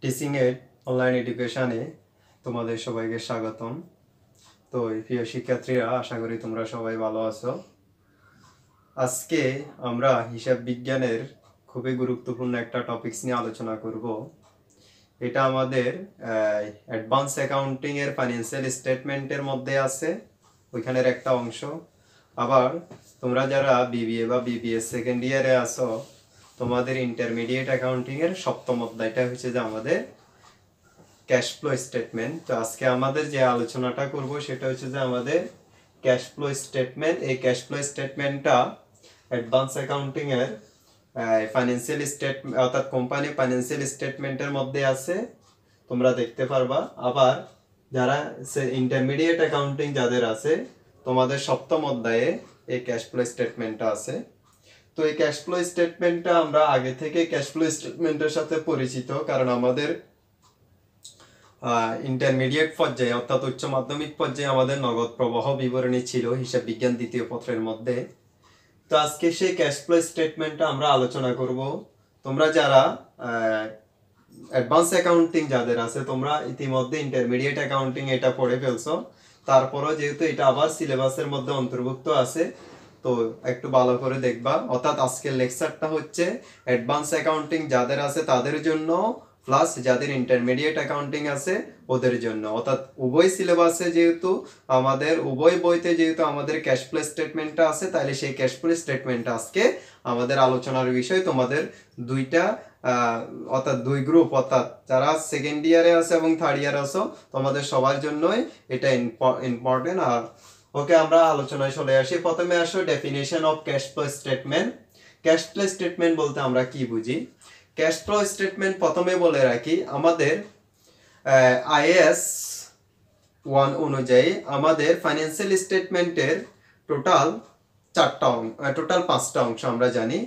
Teaching add online এডুকেশনে তোমাদের সবাইকে স্বাগতম। তো প্রিয় শিক্ষার্থীরা, আশা করি তোমরা সবাই ভালো আছো। আজকে আমরা হিসাব বিজ্ঞানের খুবই গুরুত্বপূর্ণ একটা টপিকস নিয়ে আলোচনা করব। এটা আমাদের অ্যাডভান্স অ্যাকাউন্টিং এর ফাইন্যান্সিয়াল স্টেটমেন্টের মধ্যে আছে, ওইখানের একটা অংশ। আবার তোমরা যারা বিবিএ বা বিবিএস সেকেন্ড ইয়ারে আছো, তোমাদের ইন্টারমিডিয়েট অ্যাকাউন্টিং এর সপ্তম অধ্যায়টা হচ্ছে যে আমাদের ক্যাশ ফ্লো স্টেটমেন্ট। তো আজকে আমাদের যে আলোচনাটা করব সেটা হচ্ছে যে আমাদের ক্যাশ ফ্লো স্টেটমেন্ট। এই ক্যাশ ফ্লো স্টেটমেন্টটা অ্যাডভান্স অ্যাকাউন্টিং এর ফাইন্যান্সিয়াল স্টেটমেন্ট অর্থাৎ কোম্পানি ফাইন্যান্সিয়াল স্টেটমেন্টের মধ্যে আছে, তোমরা দেখতে পারবা। আবার যারা ইন্টারমিডিয়েট অ্যাকাউন্টিং যাদের আছে, তোমাদের সপ্তম অধ্যায়ে এই ক্যাশ ফ্লো স্টেটমেন্টটা আছে। তো এই ক্যাশ ফ্লো স্টেটমেন্টটা আমরা আগে থেকে ক্যাশ ফ্লো স্টেটমেন্টের সাথে পরিচিত, কারণ আমাদের ইন্টারমিডিয়েট পর্যায়ে অর্থাৎ উচ্চ মাধ্যমিক পর্যায়ে আমাদের নগদ প্রবাহ বিবরণী ছিল হিসাব বিজ্ঞান দ্বিতীয় পত্রের মধ্যে। তো আজকে সেই ক্যাশ ফ্লো স্টেটমেন্টটা আমরা আলোচনা করব। তোমরা যারা অ্যাডভান্স অ্যাকাউন্টিং যাদের আছে, তোমরা ইতিমধ্যে ইন্টারমিডিয়েট অ্যাকাউন্টিং এটা পড়ে ফেলছো, তারপরও যেহেতু এটা আবার সিলেবাসের মধ্যে অন্তর্ভুক্ত আছে, তো একটু ভালো করে দেখবা। অর্থাৎ আজকের লেকচারটা হচ্ছে অ্যাডভান্স অ্যাকাউন্টিং যাদের আছে তাদের জন্য, প্লাস যাদের ইন্টারমিডিয়েট অ্যাকাউন্টিং আছে ওদের জন্য। অর্থাৎ উভয় সিলেবাসে যেহেতু আমাদের উভয় বইতে যেহেতু আমাদের ক্যাশ ফ্লো স্টেটমেন্টটা আছে, তাহলে সেই ক্যাশ ফ্লো স্টেটমেন্টটা আজকে আমাদের আলোচনার বিষয়। তোমাদের দুইটা অর্থাৎ দুই গ্রুপ, অর্থাৎ যারা সেকেন্ড ইয়ারে আছে এবং থার্ড ইয়ারে আছো, তোমাদের সবার জন্যই এটা ইম্পর্টেন্ট। আর ওকে, আমরা আলোচনায় চলে আসি। প্রথমে আসো definition of cash flow statement. Cash flow statement বলতে আমরা কি বুঝি? ক্যাশ ফ্লো স্টেটমেন্ট প্রথমে বলে রাখি, আমাদের আইএস 1 অনুযায়ী আমাদের ফাইন্যান্সিয়াল স্টেটমেন্টের টোটাল টোটাল 5টা অংশ আমরা জানি।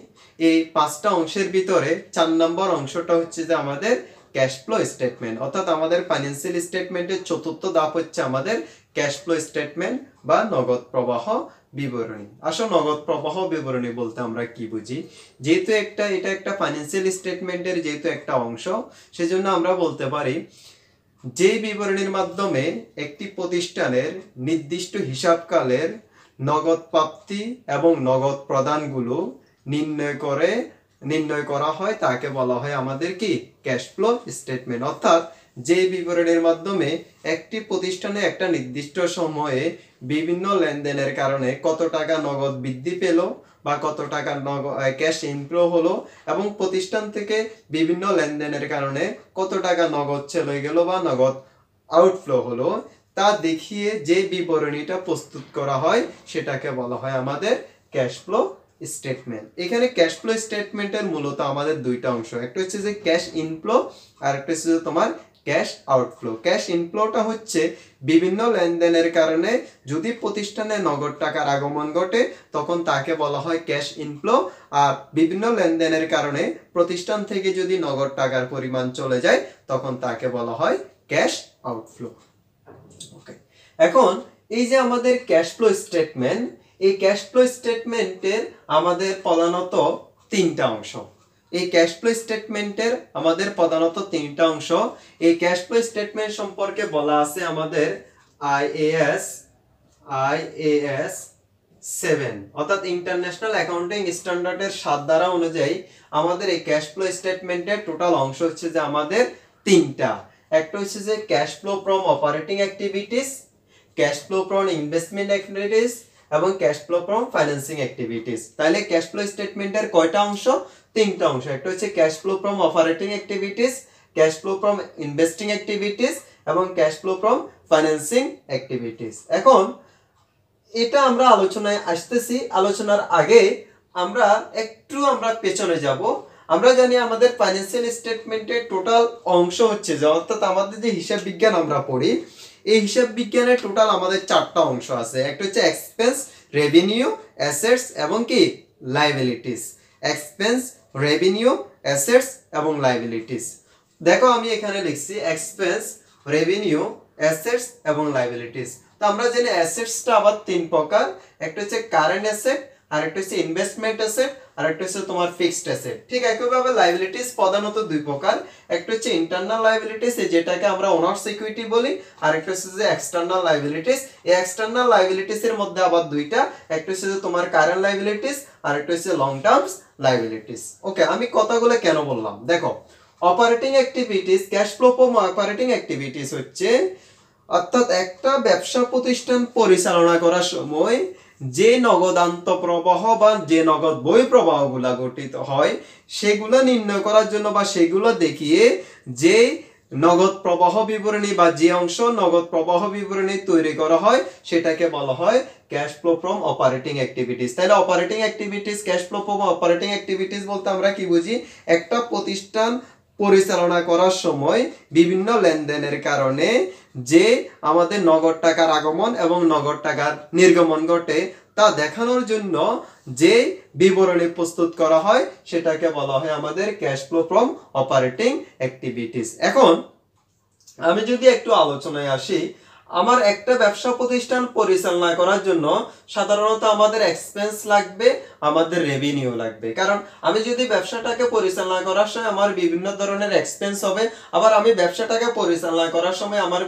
এই 5টা অংশের ভিতরে 4 নম্বর অংশটা হচ্ছে যে আমাদের ক্যাশ ফ্লো স্টেটমেন্ট। অর্থাৎ আমাদের ফাইন্যান্সিয়াল স্টেটমেন্টের চতুর্থ ধাপ হচ্ছে আমাদের ক্যাশ ফ্লো স্টেটমেন্ট বা নগদ প্রবাহ বিবরণী। আসলে নগদ প্রবাহ বিবরণী বলতে আমরা কি বুঝি? যেহেতু এটা একটা ফাইন্যান্সিয়াল স্টেটমেন্টের যেহেতু একটা অংশ, সেজন্য আমরা বলতে পারি যে বিবরণীর মাধ্যমে একটি প্রতিষ্ঠানের নির্দিষ্ট হিসাবকালের নগদ প্রাপ্তি এবং নগদ প্রদানগুলো নির্ণয় করা হয়, তাকে বলা হয় আমাদের কি ক্যাশ ফ্লো স্টেটমেন্ট। অর্থাৎ যে বিবরণীর মাধ্যমে একটি প্রতিষ্ঠানে একটা নির্দিষ্ট সময়ে বিভিন্ন লেনদেনের কারণে কত টাকা নগদ বৃদ্ধি পেল বা কত টাকা ক্যাশ ইনফ্লো হলো, এবং প্রতিষ্ঠান থেকে বিভিন্ন লেনদেনের কারণে কত টাকা নগদ চলে গেল বা নগদ আউটফ্লো হলো, তা দেখিয়ে যে বিবরণীটা প্রস্তুত করা হয় সেটাকে বলা হয় আমাদের ক্যাশ ফ্লো স্টেটমেন্ট। এখানে ক্যাশ ফ্লো স্টেটমেন্টের মূলত আমাদের দুইটা অংশ, একটা হচ্ছে যে ক্যাশ ইনফ্লো আর একটা হচ্ছে যে তোমার ক্যাশ আউটফ্লো। ক্যাশ ইনফ্লোটা হচ্ছে বিভিন্ন লেনদেনের কারণে যদি প্রতিষ্ঠানে নগদ টাকার আগমন ঘটে তখন তাকে বলা হয় ক্যাশ ইনফ্লো, আর বিভিন্ন লেনদেনের কারণে প্রতিষ্ঠান থেকে যদি নগদ টাকার পরিমাণ চলে যায় তখন তাকে বলা হয় ক্যাশ আউটফ্লো। ওকে, এখন এই যে আমাদের ক্যাশ ফ্লো স্টেটমেন্ট, এই ক্যাশ ফ্লো স্টেটমেন্টের আমাদের প্রধানত 3টা অংশ। এই ক্যাশ ফ্লো স্টেটমেন্টের আমাদের প্রধানত 3টা অংশ। এই ক্যাশ ফ্লো স্টেটমেন্ট সম্পর্কে বলা আছে আমাদের আইএএস 7 অর্থাৎ ইন্টারন্যাশনাল অ্যাকাউন্টিং স্ট্যান্ডার্ডের 7 ধারা অনুযায়ী আমাদের এই ক্যাশ ফ্লো স্টেটমেন্টের টোটাল অংশ হচ্ছে যে আমাদের 3টা। একটা হচ্ছে যে cash flow from operating activities, cash flow from investment activities এবং cash flow from financing activities. তাহলে ক্যাশ ফ্লো স্টেটমেন্টের কয়টা অংশ? 3টা অংশ। একটা হচ্ছে cash flow from operating activities, cash flow from investing activities এবং cash flow from financing activities. এখন এটা আমরা আলোচনায় আসতেছি। আলোচনার আগে আমরা পেছনে যাব। আমরা জানি আমাদের ফাইন্যান্সিয়াল স্টেটমেন্টের টোটাল অংশ হচ্ছে যে, অর্থাৎ আমাদের যে হিসাব বিজ্ঞান আমরা পড়ি, এই হিসাব বিজ্ঞানের টোটাল আমাদের 4টা অংশ আছে। একটা হচ্ছে এক্সপেন্স, রেভিনিউ, অ্যাসেটস এবং কি লায়াবিলিটিস। এক্সপেন্স, রেভিনিউ, অ্যাসেটস এবং লায়াবিলিটিস। দেখো আমি এখানে লিখছি এক্সপেন্স, রেভিনিউ, অ্যাসেটস এবং লায়াবিলিটিস। তো আমরা জানি অ্যাসেটসটা আবার 3 প্রকার, একটা হচ্ছে কারেন্ট অ্যাসেট, আর একটা হচ্ছে ইনভেস্টমেন্ট অ্যাসেট, আর একটা হচ্ছে তোমার ফিক্সড অ্যাসেট। ঠিক একইভাবে লায়াবিলিটিস প্রধানত দুই প্রকার, একটা হচ্ছে ইন্টারনাল লায়াবিলিটিস যেটাকে আমরা ওনার্স ইকুইটি বলি, আর একটা হচ্ছে যে এক্সটার্নাল লায়াবিলিটিস। এই এক্সটার্নাল লায়াবিলিটিস এর মধ্যে আবার দুইটা, একটা হচ্ছে যে তোমার কারেন্ট লায়াবিলিটিস আর একটা হচ্ছে লং টার্মস লায়াবিলিটিস। ওকে, আমি কথাগুলো কেন বললাম দেখো, operating activities, cash flow from operating activities হচ্ছে অর্থাৎ একটা ব্যবসা প্রতিষ্ঠান পরিচালনা করার সময় যে নগদান্ত প্রবাহ বা যে নগদ বই প্রবাহগুলা গঠিত হয় সেগুলো নির্ণয় করার জন্য বা সেগুলো দেখিয়ে যে নগদ প্রবাহ বিবরণী বা যে অংশ নগদ প্রবাহ বিবরণী তৈরি করা হয় সেটাকে বলা হয় cash flow from operating activities. তাহলে operating activities, cash flow from operating activities বলতে আমরা কি বুঝি, একটা প্রতিষ্ঠান পরিচালনা করার সময় বিভিন্ন লেনদেনের কারণে যে আমাদের নগদ টাকার আগমন এবং নগদ টাকার নির্গমন ঘটে তা দেখানোর জন্য যে বিবরণী প্রস্তুত করা হয় সেটাকে বলা হয় আমাদের cash flow from operating activities. এখন আমি যদি একটু আলোচনায় আসি, আমার একটা ব্যবসা প্রতিষ্ঠান পরিচালনা করার জন্য সাধারণত আমাদের এক্সপেন্স লাগবে, আমাদের রেভিনিউ লাগবে। কারণ আমি যদি ব্যবসাটাকে পরিচালনা করার সময় আমার বিভিন্ন ধরনের এক্সপেন্স হবে, আবার আমি ব্যবসাটাকে পরিচালনা করার সময় আমার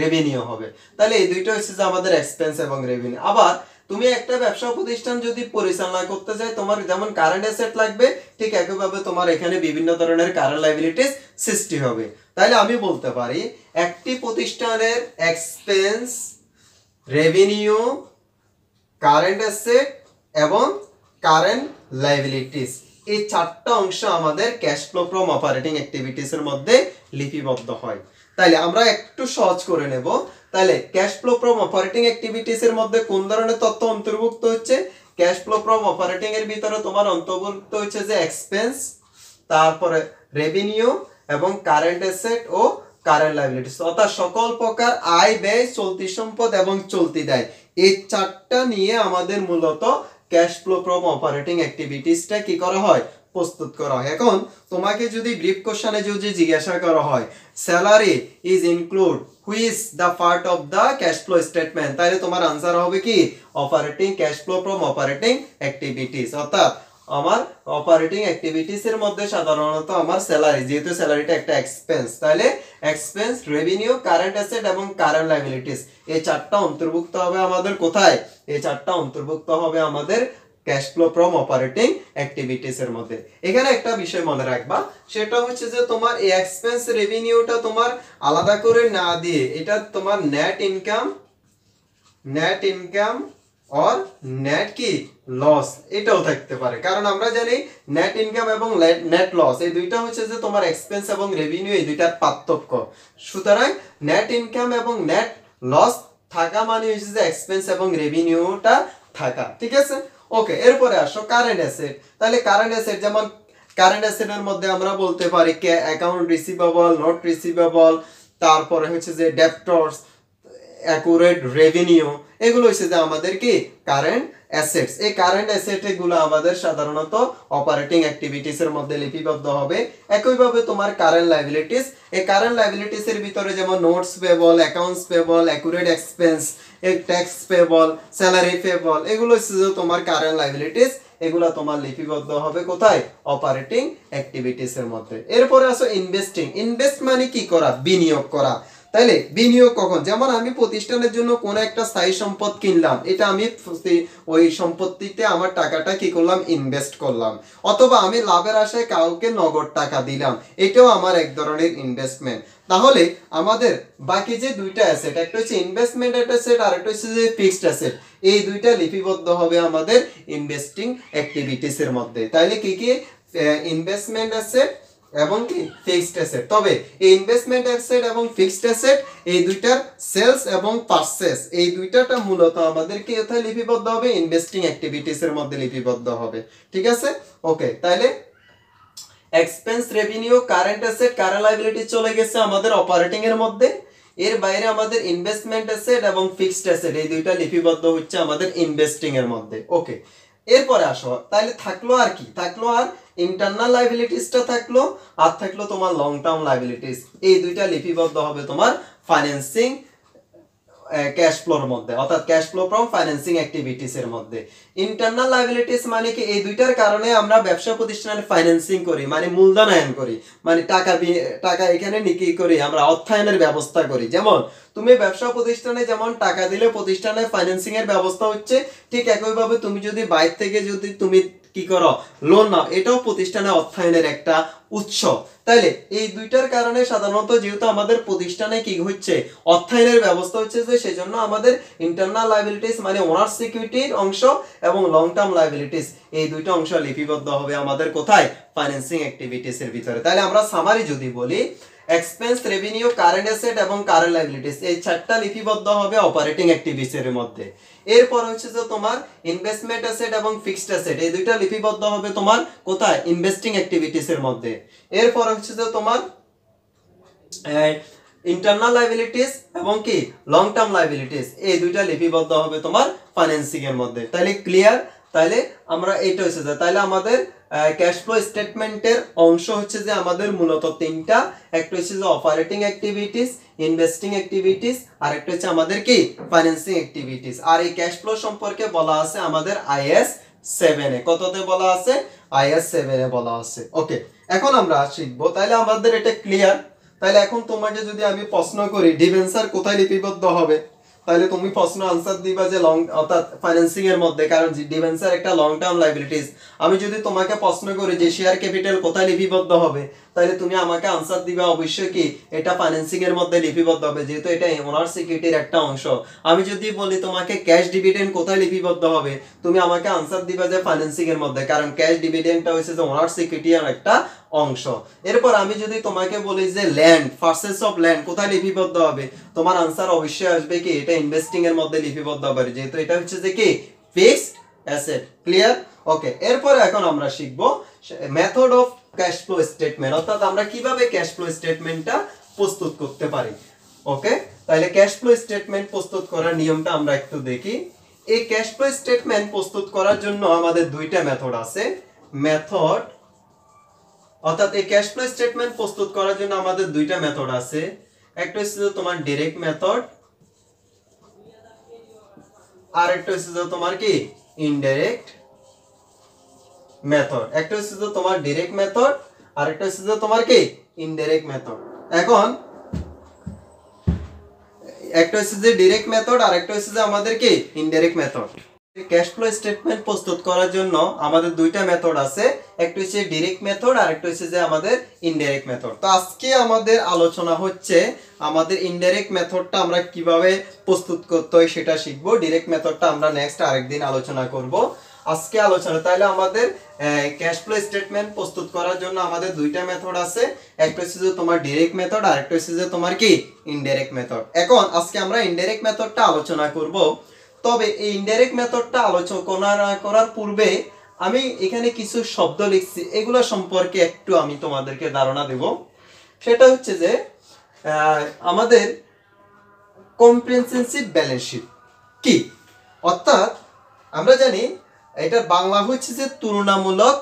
রেভিনিউ হবে, তাহলে এই দুইটা হচ্ছে যে আমাদের এক্সপেন্স এবং রেভিনিউ। আবার তুমি একটা ব্যবসা প্রতিষ্ঠান যদি পরিচালনা করতে চাই, তোমার যেমন কারেন্ট অ্যাসেট লাগবে, ঠিক একইভাবে তোমার এখানে বিভিন্ন ধরনের কারেন্ট লায়াবিলিটিস সৃষ্টি হবে। তাহলে আমি বলতে পারি একটি প্রতিষ্ঠানের এক্সপেন্স, রেভিনিউ, কারেন্ট অ্যাসেট এবং কারেন্ট লায়াবিলিটিস, এই চারটা অংশ আমাদের cash flow from operating activities এর মধ্যে লিপিবদ্ধ হয়। তাইলে আমরা একটু সহজ করে নেব। তাহলে cash flow from operating activities এর মধ্যে কোন ধরনের তথ্য অন্তর্ভুক্ত হচ্ছে, ক্যাশ ফ্লো ফ্রম অপারেটিং এর ভিতরে তোমার অন্তর্ভুক্ত হচ্ছে যে এক্সপেন্স, তারপরে রেভিনিউ এবং কারেন্ট অ্যাসেট ও কারেন্ট লায়াবিলিটিস, অর্থাৎ সকল প্রকার আয়, ব্যয়, চলতি সম্পদ এবং চলতি দায়, এই চারটা নিয়ে আমাদের মূলত ক্যাশ ফ্লো ফ্রম অপারেটিং অ্যাক্টিভিটিসটা কি করা হয়, প্রস্তুত করা হয়। এখন তোমাকে যদি ব্রিফ কোশ্চেনে যদি জিজ্ঞাসা করা হয় salary is include which the part of the cash flow statement, তাহলে তোমার আনসার হবে কি operating cash flow from operating activities. অর্থাৎ আমার অপারেটিং অ্যাক্টিভিটিস এর মধ্যে সাধারণত আমার স্যালারি, যেহেতু স্যালারিটা একটা এক্সপেন্স, তাহলে এক্সপেন্স, রেভিনিউ, কারেন্ট অ্যাসেট এবং কারেন্ট লায়াবিলিটিস, এই চারটা অন্তর্ভুক্ত হবে আমাদের কোথায়, এই চারটা অন্তর্ভুক্ত হবে আমাদের cash flow from operating activities এর মধ্যে। এখানে একটা বিষয় মনে রাখবা, সেটা হচ্ছে যে তোমার এই এক্সপেন্স, রেভিনিউটা তোমার আলাদা করে না দিয়ে এটা তোমার নেট ইনকাম और নেট কি লস এটাও থাকতে পারে। কারণ আমরা জানি নেট ইনকাম এবং নেট লস এই দুইটা হচ্ছে যে তোমার এক্সপেন্স এবং রেভিনিউ, এই দুইটার পার্থক্য। সুতরাং নেট ইনকাম এবং নেট লস থাকা মানে হচ্ছে যে এক্সপেন্স এবং রেভিনিউটা থাকা, ঠিক আছে। ওকে, এরপরে আসো কারেন্ট অ্যাসেট। তাহলে কারেন্ট অ্যাসেট, যেমন কারেন্ট অ্যাসেটের মধ্যে আমরা বলতে পারি অ্যাকাউন্ট রিসিভেবল, নোট রিসিভেবল, তারপরে হচ্ছে যে ডেপ্টরস, অ্যাকুরেট রেভিনিউ, এগুলো হচ্ছে যে আমাদের কি কারেন্ট অ্যাসেটস। এই কারেন্ট অ্যাসেট গুলো আমাদের সাধারণত অপারেটিং অ্যাক্টিভিটিস এর মধ্যে লিপিবদ্ধ হবে। একইভাবে তোমার কারেন্ট লায়াবিলিটিস, এই কারেন্ট লায়াবিলিটিস এর ভিতরে যেমন notes payable, accounts payable, accurate expense, tax payable, salary payable, এগুলো হচ্ছে যে তোমার কারেন্ট লায়াবিলিটিস, এগুলো তোমার লিপিবদ্ধ হবে কোথায়, অপারেটিং অ্যাক্টিভিটিস এর মধ্যে। এরপরে আসো ইনভেস্টিং। ইনভেস্ট মানে কি করা, বিনিয়োগ করা। তাইলে বিনিয়োগ কখন, যেমন আমি প্রতিষ্ঠানের জন্য কোন একটা স্থায়ী সম্পদ কিনলাম, এটা আমি ওই সম্পত্তিতে আমার টাকাটা কি করলাম, ইনভেস্ট করলাম, অথবা আমি লাভের আশায় কাউকে নগদ টাকা দিলাম, এটাও আমার এক ধরনের ইনভেস্টমেন্ট। তাহলে আমাদের বাকি যে দুইটা অ্যাসেট, একটা হচ্ছে ইনভেস্টমেন্ট অ্যাসেট আর একটা হচ্ছে যে ফিক্সড অ্যাসেট, এই দুইটা লিপিবদ্ধ হবে আমাদের ইনভেস্টিং অ্যাক্টিভিটিস এর মধ্যে। তাইলে কি কি, ইনভেস্টমেন্ট অ্যাসেট এবং কি ফিক্সড অ্যাসেট। তবে এই ইনভেস্টমেন্ট অ্যাসেট এবং ফিক্সড অ্যাসেট এই দুইটার সেলস এবং পারচেজ, এই দুইটাটা মূলত আমাদের কি কোথায় লিপিবদ্ধ হবে, ইনভেস্টিং অ্যাক্টিভিটিস এর মধ্যে লিপিবদ্ধ হবে, ঠিক আছে। ওকে, তাহলে expense, revenue, current asset, current liability চলে গেছে আমাদের অপারেটিং এর মধ্যে। এর বাইরে আমাদের ইনভেস্টমেন্ট অ্যাসেট এবং ফিক্সড অ্যাসেট এই দুইটা লিপিবদ্ধ হচ্ছে আমাদের ইনভেস্টিং এর মধ্যে। ওকে, এরপরে আসো, তাহলে থাকলো আর কি, থাকলো আর ইন্টারনাল লায়াবিলিটিসটা থাকলো, আর থাকলো তোমার লং টার্ম লায়াবিলিটিস, এই দুইটা লিপিবদ্ধ হবে তোমার ফাইন্যান্সিং ক্যাশ ফ্লোর মধ্যে, অর্থাৎ cash flow from financing activities এর মধ্যে। ইন্টারনাল লায়াবিলিটিস মানে কি, এই দুইটার কারণে আমরা ব্যবসা প্রতিষ্ঠানের ফাইন্যান্সিং করি, মানে মূলধনায়ন করি, মানে টাকা এখানে কি করি আমরা, অর্থায়নের ব্যবস্থা করি। যেমন তুমি ব্যবসা প্রতিষ্ঠানে যেমন টাকা দিলে প্রতিষ্ঠানে ফাইন্যান্সিং এর ব্যবস্থা হচ্ছে, ঠিক একইভাবে তুমি যদি বাইরে থেকে যদি তুমি কি করো, লোন নাও, এটাও প্রতিষ্ঠানে অর্থায়নের একটা উৎস। তাইলে এই দুইটার কারণে সাধারণত যেহেতু আমাদের প্রতিষ্ঠানে কি হচ্ছে, অর্থায়নের ব্যবস্থা হচ্ছে, যে সেজন্য আমাদের ইন্টারনাল লায়াবিলিটিস মানে ওনার সিকিউরিটির অংশ এবং লং টার্ম লায়াবিলিটিস, এই দুইটা অংশ লিপিবদ্ধ হবে আমাদের কোথায়, ফাইন্যান্সিং অ্যাক্টিভিটিস এর ভিতরে। তাহলে আমরা সামারি যদি বলি, এক্সপেন্স, রেভিনিউ, কারেন্ট অ্যাসেট এবং কারেন্ট লায়াবিলিটিস, এই চারটা লিপিবদ্ধ হবে অপারেটিং অ্যাক্টিভিটিস এর মধ্যে। এরপর হচ্ছে যে তোমার ইনভেস্টমেন্ট অ্যাসেট এবং ফিক্সড অ্যাসেট, এই দুইটা লিপিবদ্ধ হবে তোমার কোথায়, ইনভেস্টিং অ্যাক্টিভিটিস এর মধ্যে। এরপর হচ্ছে যে তোমার ইন্টারনাল লায়াবিলিটিস এবং কি লং টার্ম লায়াবিলিটিস, এই দুইটা লিপিবদ্ধ হবে তোমার ফাইন্যান্সিং এর মধ্যে। তাহলে ক্লিয়ার? তাহলে আমরা এইটা হচ্ছে যে, তাহলে আমাদের ক্যাশ ফ্লো স্টেটমেন্টের অংশ হচ্ছে যে আমাদের মূলত তিনটা, একটা হচ্ছে যে অপারেটিং অ্যাক্টিভিটিস, ইনভেস্টিং অ্যাক্টিভিটিস, আর একটা হচ্ছে আমাদের কি ফাইন্যান্সিং অ্যাক্টিভিটিস। আর এই ক্যাশ ফ্লো সম্পর্কে বলা আছে আমাদের IAS 7 এ। কততে বলা আছে? IAS 7 এ বলা আছে। ওকে, এখন আমরা শিখবো, তাহলে আমাদের এটা ক্লিয়ার। তাহলে এখন তোমাকে যদি আমি প্রশ্ন করি ডিবেঞ্চার কোথায় লিপিবদ্ধ হবে, তাহলে তুমি প্রশ্ন আনসার দিবা যে লং, অর্থাৎ ফাইন্যান্সিং এর মধ্যে, কারণ ডিবেঞ্চার একটা লং টার্ম লায়াবিলিটিস। আমি যদি তোমাকে প্রশ্ন করি যে শেয়ার ক্যাপিটাল কোথায় লিপিবদ্ধ হবে, তাহলে তুমি আমাকে আনসার দিবা অবশ্যই কি এটা ফাইন্যান্সিং এর মধ্যে লিপিবদ্ধ হবে, যেহেতু এটা ওনার সিকিউরিটির একটা অংশ। আমি যদি বলি তোমাকে ক্যাশ ডিভিডেন্ড কোথায় লিপিবদ্ধ হবে, তুমি আমাকে আনসার দিবা যে ফাইন্যান্সিং এর মধ্যে, কারণ ক্যাশ ডিভিডেন্ডটা হচ্ছে যে ওনার সিকিউরিটির একটা অংশ। এরপর আমি যদি তোমাকে বলি যে ল্যান্ড, পারচেজ অফ ল্যান্ড কোথায় লিপিবদ্ধ হবে, তোমার আনসার অবশ্যই আসবে কি এটা ইনভেস্টিং এর মধ্যে লিপিবদ্ধ হবে, যেহেতু এটা হচ্ছে যে কি ফিক্সড অ্যাসেট। ক্লিয়ার? ওকে, এরপর এখন আমরা শিখবো method of cash flow statement, অর্থাৎ আমরা কিভাবে ক্যাশ ফ্লো স্টেটমেন্টটা প্রস্তুত করতে পারি। ওকে, তাহলে ক্যাশ ফ্লো স্টেটমেন্ট প্রস্তুত করার নিয়মটা আমরা একটু দেখি। এই ক্যাশ ফ্লো স্টেটমেন্ট প্রস্তুত করার জন্য আমাদের দুইটা মেথড আছে। মেথড, অর্থাৎ এই ক্যাশ ফ্লো স্টেটমেন্ট প্রস্তুত করার জন্য আমাদের দুইটা মেথড আছে। একটা হচ্ছে তোমার ডাইরেক্ট মেথড, আর একটা হচ্ছে তোমার কি ইনডাইরেক্ট মেথড। একটা হচ্ছে তোমার ডাইরেক্ট মেথড, আর একটা হচ্ছে তোমার কি ইনডাইরেক্ট মেথড। এখন একটা হচ্ছে যে ডাইরেক্ট মেথড, আর একটা হচ্ছে যে আমাদের কি indirect method. Cash flow statement প্রস্তুত করার জন্য আমাদের দুইটা মেথড আছে, একটা হচ্ছে ডাইরেক্ট মেথড, আর একটা হচ্ছে যে আমাদের ইনডাইরেক্ট মেথড। তো আজকে আমাদের আলোচনা হচ্ছে আমাদের ইনডাইরেক্ট মেথডটা আমরা কিভাবে প্রস্তুত করতে হয় সেটা শিখবো। ডাইরেক্ট মেথডটা আমরা নেক্সট আরেকদিন আলোচনা করব। আজকে আলোচনা, তাহলে আমাদের ক্যাশ ফ্লো স্টেটমেন্ট প্রস্তুত করার জন্য আমাদের দুইটা মেথড আছে, একটা হচ্ছে যে তোমার ডাইরেক্ট মেথড, আর একটা হচ্ছে যে তোমার কি ইনডাইরেক্ট মেথড। এখন আজকে আমরা ইনডাইরেক্ট মেথডটা আলোচনা করব। তবে এই ইনডাইরেক্ট মেথডটা আলোচনা করার পূর্বে আমি এখানে কিছু শব্দ লিখছি, এগুলো সম্পর্কে একটু আমি তোমাদেরকে ধারণা দেব। সেটা হচ্ছে যে আমাদের কম্প্রিহেনসিভ ব্যালেন্স শিট কি, অর্থাৎ আমরা জানি এটা বাংলা হচ্ছে যে তুলনামূলক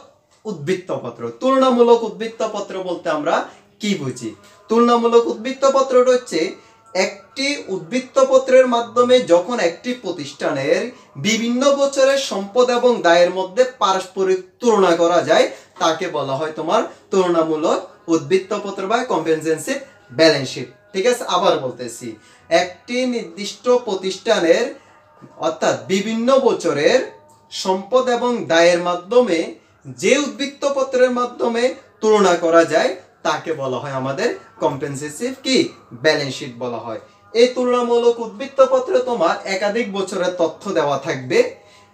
উদ্বৃত্তপত্র। তুলনামূলক উদ্বৃত্তপত্র বলতে আমরা কি বুঝি? তুলনামূলক উদ্বৃত্তপত্রটা হচ্ছে একটি উদ্বৃত্তপত্রের মাধ্যমে যখন একটি প্রতিষ্ঠানের বিভিন্ন বছরের সম্পদ এবং দায়ের মধ্যে পারস্পরিক তুলনা করা যায়, তাকে বলা হয় তোমার তুলনামূলক উদ্বৃত্তপত্র বা কম্প্রিহেনসিভ ব্যালেন্স শিট। ঠিক আছে, আবার বলতেছি, একটি নির্দিষ্ট প্রতিষ্ঠানের অর্থাৎ বিভিন্ন বছরের সম্পদ এবং দায়ের মাধ্যমে যে উদ্বৃত্তপত্রের মাধ্যমে তুলনা করা যায় তাকে বলা হয় আমাদের কম্প্রিহেনসিভ কি ব্যালেন্স শিট বলা হয়। এই তুলনামূলক উদ্বৃত্তপত্রে তোমার একাধিক বছরের তথ্য দেওয়া থাকবে।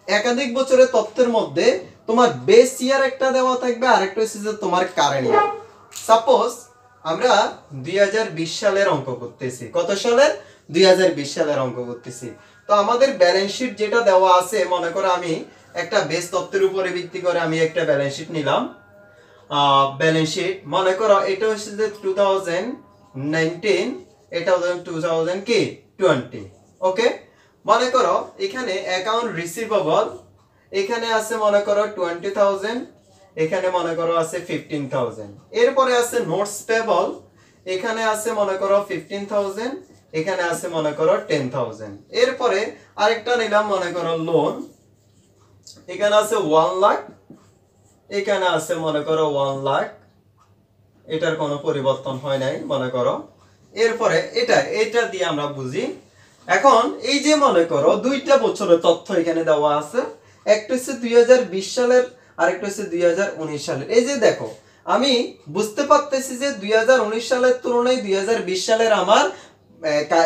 একাধিক বছরের তথ্যের মধ্যে তোমার বেস ইয়ার একটা দেওয়া থাকবে, আরেকটা হচ্ছে যে তোমার কারেন্ট ইয়ার। সাপোজ আমরা 2020 সালের অঙ্ক করতেছি। কত সালের? 2020 সালের অঙ্ক করতেছি। তো আমাদের ব্যালেন্স শিট যেটা দেওয়া আছে, মনে করো আমি একটা বেস তথ্যের উপরে ভিত্তি করে আমি একটা ব্যালেন্স শিট নিলাম। ব্যালেন্স শিট মনে করো এটা হচ্ছে যে 2019, এটা 2020। ওকে, মনে করো এখানে অ্যাকাউন্ট রিসিভেবল এখানে আছে মনে করো 20,000, এখানে মনে করো আছে 15,000। এরপরে আছে নোটস পেবল, এখানে আছে মনে করো 15,000, এখানে আছে মনে করো 10,000। এরপরে আরেকটা নিলাম মনে করো লোন, এখানে আছে 1 লাখ, এখানে আছে মনে করো 1 লাখ, এটার কোনো পরিবর্তন হয় নাই মনে করো। এরপরে এটা দিয়ে আমরা বুঝি। এখন এই যে মনে করো দুইটা বছরের তথ্য এখানে দেওয়া আছে, একটা হচ্ছে 2020 সালের আর একটা হচ্ছে 2019 সালের। এই যে দেখো আমি বুঝতে পারতেছি যে 2019 সালের তুলনায় 2020 সালের আমার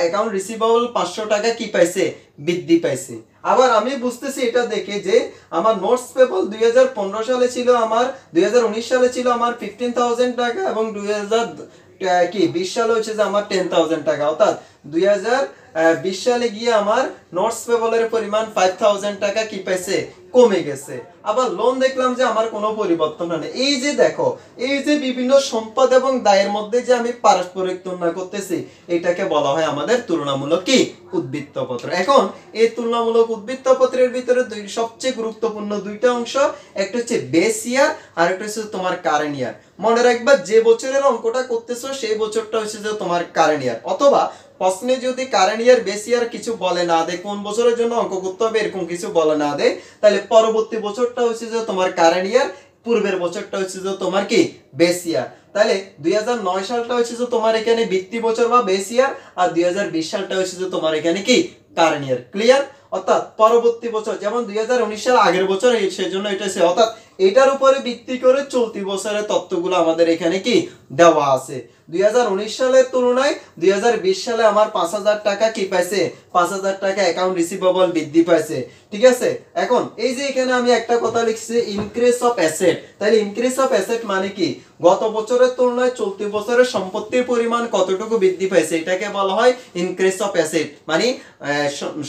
অ্যাকাউন্ট রিসিভেবল 500 টাকা কি পাইছে, বৃদ্ধি পাইছে। আবার আমি বুঝতেছি এটা দেখে যে আমার নোটস পেবল 2015 সালে ছিল আমার, 2019 সালে ছিল আমার 15,000 টাকা এবং 2020 সালে হচ্ছে যে আমার 10,000 টাকা, অর্থাৎ 2020 সালে গিয়ে আমার নোটস পেবলের পরিমাণ 5,000 টাকা কি পাইছে, কমে গেছে। আবার লোন দেখলাম যে আমার কোনো পরিবর্তন হয় না। এই যে দেখো এই যে বিভিন্ন সম্পদ এবং দায়ের মধ্যে যে আমি পারস্পরিক তুলনা করতেছি, এটাকে বলা হয় আমাদের তুলনামূলক কি, উদ্বৃত্তপত্র। এখন এই তুলনামূলক উদ্বৃত্তপত্রের ভিতরে সবচেয়ে গুরুত্বপূর্ণ দুইটা অংশ, একটা হচ্ছে বেস ইয়ার আর একটা হচ্ছে তোমার কারেন্ট ইয়ার। মনে রাখবা যে বছরের অঙ্কটা করতেছো সেই বছরটা হচ্ছে যে তোমার কারেন্ট ইয়ার, অথবা প্রশ্নে যদি কারেন্ট ইয়ার বেস ইয়ার কিছু বলে না দেয়, কোন বছরের জন্য অঙ্ক করতে হবে এরকম কিছু বলে না দেয়, তাহলে পরবর্তী বছরটা হচ্ছে যে তোমার কারেন্ট ইয়ার, পূর্বের বছরটা হচ্ছে যে তোমার কি, বেস ইয়ার। তাহলে 2009 সালটা হচ্ছে যে তোমার এখানে বৃত্তি বছর বা বেস ইয়ার, আর 2020 সালটা হচ্ছে যে তোমার এখানে কি, কারেন্ট ইয়ার। ক্লিয়ার? অর্থাৎ পরবর্তী বছর যেমন 2019 সাল আগের বছর, সেজন্য এটা আছে, অর্থাৎ এটার উপরে ভিত্তি করে চলতি বছরের তথ্যগুলো আমাদের এখানে কি দেওয়া আছে। 2019 সালের তুলনায় 2020 সালে আমার 5,000 টাকা কি পাইছে, 5,000 টাকা অ্যাকাউন্ট রিসিভেবল বৃদ্ধি পাইছে। ঠিক আছে? এখন এই যে এখানে আমি একটা কথা লিখছি, ইনক্রিজ অফ অ্যাসেট। তাহলে ইনক্রিজ অফ অ্যাসেট মানে কি, গত বছরের তুলনায় চলতি বছরের সম্পত্তির পরিমাণ কতটুকু বৃদ্ধি পাইছে, এটাকে বলা হয় ইনক্রিজ অফ অ্যাসেট, মানে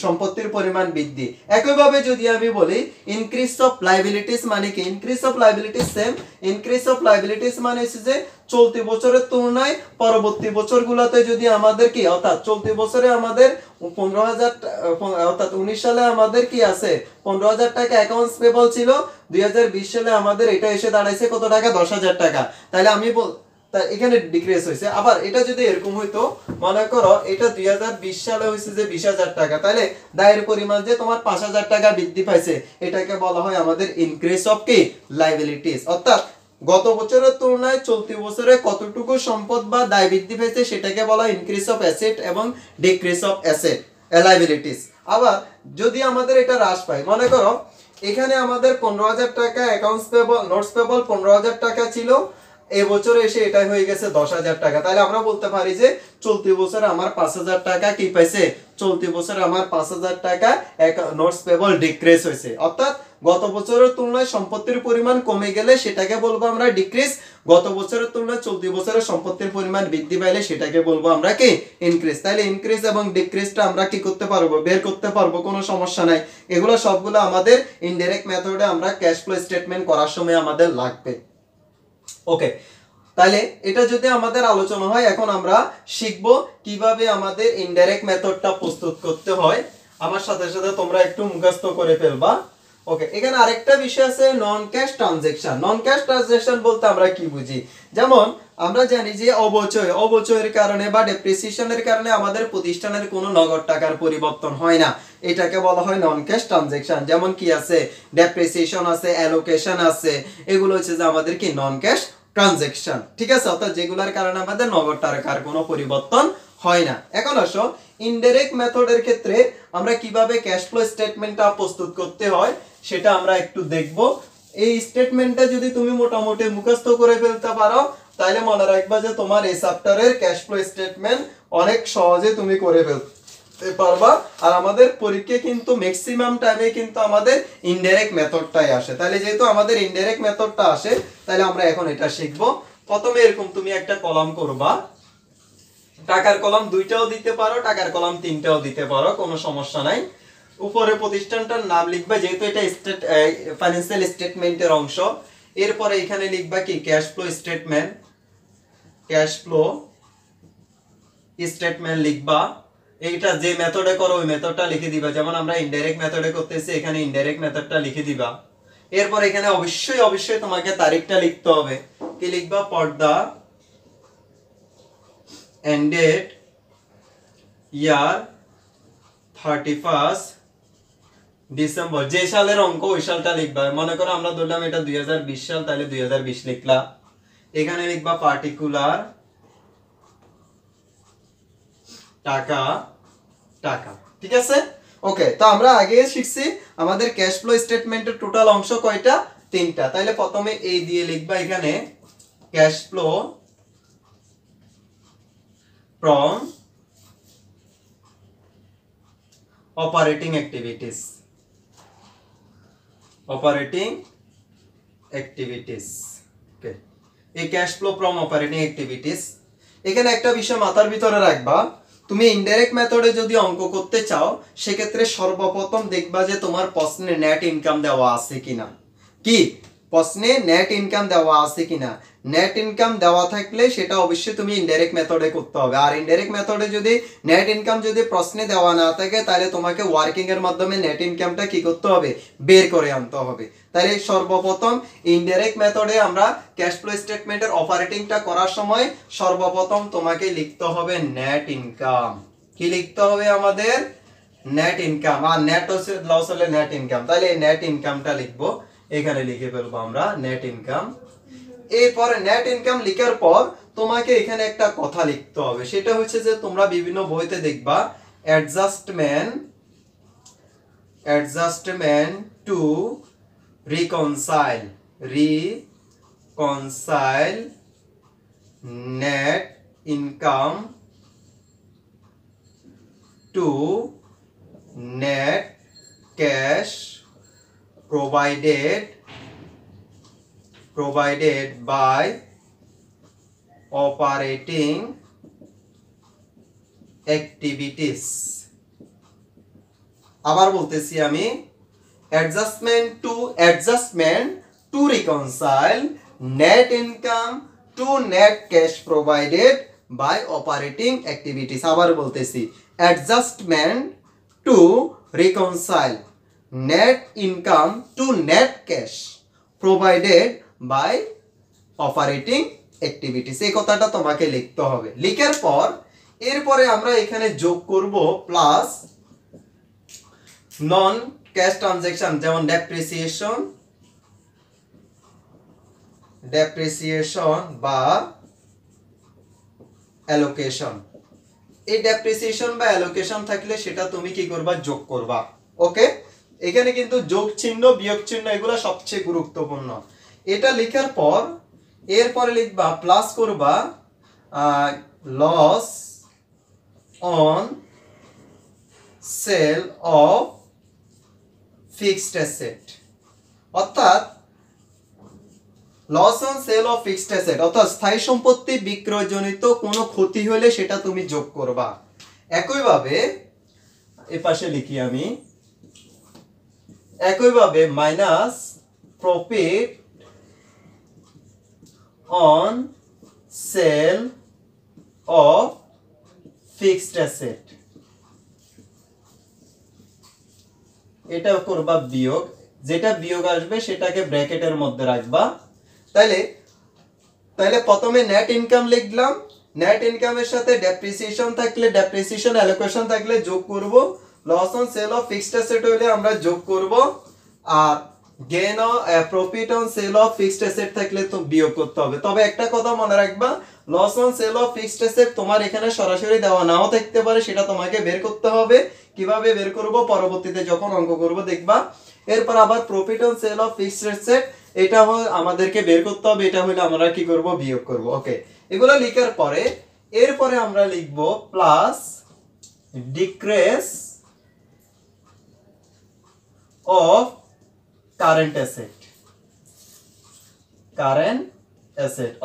সম্পত্তির পরিমাণ বৃদ্ধি। একইভাবে যদি আমি বলি ইনক্রিজ অফ লায়াবিলিটিস মানে কি, increase of liabilities same, increase of liabilities মানে হচ্ছে যে চলতি বছরের তুলনায় পরবর্তী বছরগুলোতে যদি আমাদের কি, অর্থাৎ চলতি বছরে আমাদের 15,000, অর্থাৎ 19 সালে আমাদের কি আছে 15,000 টাকা অ্যাকাউন্টস পেবল ছিল, 2020 সালে আমাদের এটা এসে দাঁড়াইছে কত টাকা, 10,000 টাকা। তাহলে আমি তা এখানে ডিক্রিজ হয়েছে। আবার এটা যদি এরকম হইতো, মনে করো এটা 2020 সালে হয়েছে যে 20,000 টাকা, তাহলে দায়ের পরিমাণ যে তোমার 5,000 টাকা বৃদ্ধি পাইছে, এটাকে বলা হয় আমাদের ইনক্রিজ অফ কি, লায়াবিলিটিস। অর্থাৎ গত বছরের তুলনায় চলতি বছরে কতটুকু সম্পদ বা দায় বৃদ্ধি পেয়েছে সেটাকে বলা হয় ইনক্রিজ অফ অ্যাসেট এবং ডিক্রিজ অফ অ্যাসেট, লায়াবিলিটিস। আবার যদি আমাদের এটা হ্রাস পায়, মনে করো এখানে আমাদের 15,000 টাকা অ্যাকাউন্টস পেবল, নোটস পেবল 15,000 টাকা ছিল, এই বছরে এসে এটা হয়ে গেছে 10,000 টাকা। তাহলে আমরা বলতে পারি যে চলতি বছরে আমার 5,000 টাকা কি পাইছে, চলতি বছরে আমার 5,000 টাকা নোটস পেবল ডিক্রিজ হয়েছে। অর্থাৎ গত বছরের তুলনায় সম্পত্তির পরিমাণ কমে গেলে সেটাকে বলবো আমরা ডিক্রিজ, গত বছরের তুলনায় চলতি বছরের সম্পত্তির পরিমাণ বৃদ্ধি পাইলে সেটাকে বলবো আমরা কি, ইনক্রিজ। তাহলে ইনক্রিজ এবং ডিক্রিজটা আমরা কি করতে পারবো, বের করতে পারবো, কোনো সমস্যা নাই। এগুলো সবগুলো আমাদের ইনডাইরেক্ট মেথডে আমরা ক্যাশ ফ্লো স্টেটমেন্ট করার সময় আমাদের লাগবে। ওকে, তাহলে এটা যদি আমাদের আলোচনা হয়, এখন আমরা শিখব কিভাবে আমাদের ইনডাইরেক্ট মেথডটা প্রস্তুত করতে হয়। আমার সাথে সাথে তোমরা একটু মুখস্থ করে ফেলবা। ওকে, এখানে আরেকটা বিষয় আছে নন ক্যাশ ট্রানজাকশন। নন ক্যাশ ট্রানজাকশন বলতে আমরা কি বুঝি, যেমন আমরা জানি যে অবচয়ের কারণে বা ডেপ্রিসিয়েশনের কারণে আমাদের প্রতিষ্ঠানের কোনো নগদ টাকার পরিবর্তন হয় না, এটাকে বলা হয় নন ক্যাশ ট্রানজাকশন। যেমন কি আছে, ডেপ্রিসিয়েশন আছে, অ্যালোকেশন আছে, এগুলো হচ্ছে যে আমাদের কি নন ক্যাশ ট্রানজাকশন। ঠিক আছে? অর্থাৎ যেগুলোর কারণে আমাদের নগদ টাকার কোনো পরিবর্তন হয় না। এখন আসো ইনডাইরেক্ট মেথডের ক্ষেত্রে আমরা কিভাবে ক্যাশ ফ্লো স্টেটমেন্টটা প্রস্তুত করতে হয় সেটা আমরা একটু দেখব। এই স্টেটমেন্টটা যদি তুমি মোটামুটি মুখস্থ করে ফেলতে পারো, তাহলে মনে রাখবা যে তোমার এই চ্যাপ্টারের ক্যাশ ফ্লো স্টেটমেন্ট অনেক সহজে তুমি করে ফেলতে পারবা। আর আমাদের পরীক্ষায় কিন্তু ম্যাক্সিমাম টাইমে কিন্তু আমাদের ইনডাইরেক্ট মেথডটাই আসে। তাহলে যেহেতু আমাদের ইনডাইরেক্ট মেথডটা আসে, তাহলে আমরা এখন এটা শিখব। প্রথমে এরকম তুমি একটা কলাম করবা, টাকার কলাম 2টাও দিতে পারো, টাকার কলাম 3টাও দিতে পারো, কোনো সমস্যা নাই। উপরে প্রতিষ্ঠানটার নাম লিখবা, যেহেতু এটা ফাইন্যান্সিয়াল স্টেটমেন্টের অংশ। এরপরে এখানে লিখবা কি, cash flow statement, cash flow statement লিখবা। এইটা যে মেথডে করো ওই মেথডটা লিখে দিবা। যেমন আমরা ইনডাইরেক্ট মেথডে করতেছি, এখানে ইনডাইরেক্ট মেথডটা লিখে দিবা। এরপর এখানে অবশ্যই তোমাকে তারিখটা লিখতে হবে। কি লিখবা, for the ended year 31 December, যে সালের অঙ্ক ওই সালটা লিখবা। মনে করো আমরা ধরলাম এটা 2020 সাল, তাহলে 2020 লিখলা। এখানে লিখবা পার্টিকুলার টাকা টাকা, ঠিক আছে। ওকে, তো আমরা আগে শিখছি আমাদের ক্যাশ ফ্লো স্টেটমেন্টের টোটাল অংশ কয়টা? 3টা। তাহলে প্রথমে এই দিয়ে লিখবা এখানে cash flow from operating activities, operating activities. Okay, এই cash flow from operating activities, এখানে একটা বিষয় মাথার ভিতরে রাখবা, তুমি ইনডাইরেক্ট মেথডে যদি অঙ্ক করতে চাও সেক্ষেত্রে সর্বপ্রথম দেখবা যে তোমার প্রশ্নে নেট ইনকাম দেওয়া আছে কিনা। কি প্রশ্নে নেট ইনকাম দেওয়া আছে কিনা? নেট ইনকাম দেওয়া থাকলে সেটা অবশ্যই তুমি ইনডাইরেক্ট মেথডে করতে হবে। আর ইনডাইরেক্ট মেথডে যদি নেট ইনকাম যদি প্রশ্নে দেওয়া না থাকে তাহলে তোমাকে ওয়ার্কিং এর মাধ্যমে নেট ইনকামটা কি করতে হবে? বের করে আনতে হবে। তাহলে সর্বপ্রথম ইনডাইরেক্ট মেথডে আমরা ক্যাশ ফ্লো স্টেটমেন্টের অপারেটিংটা করার সময় সর্বপ্রথম তোমাকে লিখতে হবে নেট ইনকাম। কি লিখতে হবে আমাদের? Net income. আর নেট লস হলে নেট ইনকাম, তাহলে এই নেট ইনকামটা লিখবো, এখানে লিখে ফেলবো আমরা নেট ইনকাম। এরপরে নেট ইনকাম লিখার পর তোমাকে এখানে একটা কথা লিখতে হবে, সেটা হচ্ছে যে তোমরা বিভিন্ন বইতে দেখবা adjustment two reconcile net income two net cash provided by operating activities। আবার বলতেছি আমি, adjustment to reconcile net income to net cash provided by operating activities। আবার বলতেছি, adjustment to reconcile net income to net cash provided by operating activities। এই কথাটা তোমাকে লিখতে হবে। লিখার পর এরপরে আমরা এখানে যোগ করব প্লাস নন ক্যাশ ট্রানজাকশন, যেমন ডেপ্রিসিয়েশন বা অ্যালোকেশন। এই ডেপ্রিসিয়েশন বা অ্যালোকেশন থাকলে সেটা তুমি কি করবা? যোগ করবা। ওকে, এখানে কিন্তু যোগ চিহ্ন বিয়োগ চিহ্ন এগুলো সবচেয়ে গুরুত্বপূর্ণ। এটা লেখার পর এরপরে লিখবা প্লাস করবা loss on sale of fixed asset, অর্থাৎ loss on sale of fixed asset অর্থাৎ স্থায়ী সম্পত্তি বিক্রয়জনিত কোনো ক্ষতি হলে সেটা তুমি যোগ করবা। একইভাবে এপাশে লিখি আমি, একইভাবে minus profit on sale of fixed asset, এটা করবা বিয়োগ। যেটা বিয়োগ আসবে সেটাকে ব্র্যাকেটের মধ্যে রাখবা। তাহলে প্রথমে নেট ইনকাম লিখলাম, নেট ইনকামের সাথে ডেপ্রিসিয়েশন থাকলে ডেপ্রিসিয়েশন অ্যালোকেশন থাকলে যোগ করব, loss on sale of fixed asset হলে আমরা যোগ করব, আর gain of profit on sale of fixed asset থাকলে তো বিয়োগ করতে হবে। তবে একটা কথা মনে রাখবা, loss on sale of fixed asset তোমার এখানে সরাসরি দেওয়া নাও থাকতে পারে, সেটা তোমাকে বের করতে হবে। কিভাবে বের করব পরবর্তীতে যখন অঙ্ক করব দেখবা। এরপর আবার profit on sale of fixed asset, এটা আমাদেরকে বের করতে হবে, এটা হলে আমরা কি করব? বিয়োগ করব। ওকে, এগুলো লেখার পরে এরপরে আমরা লিখব plus decrease of current asset,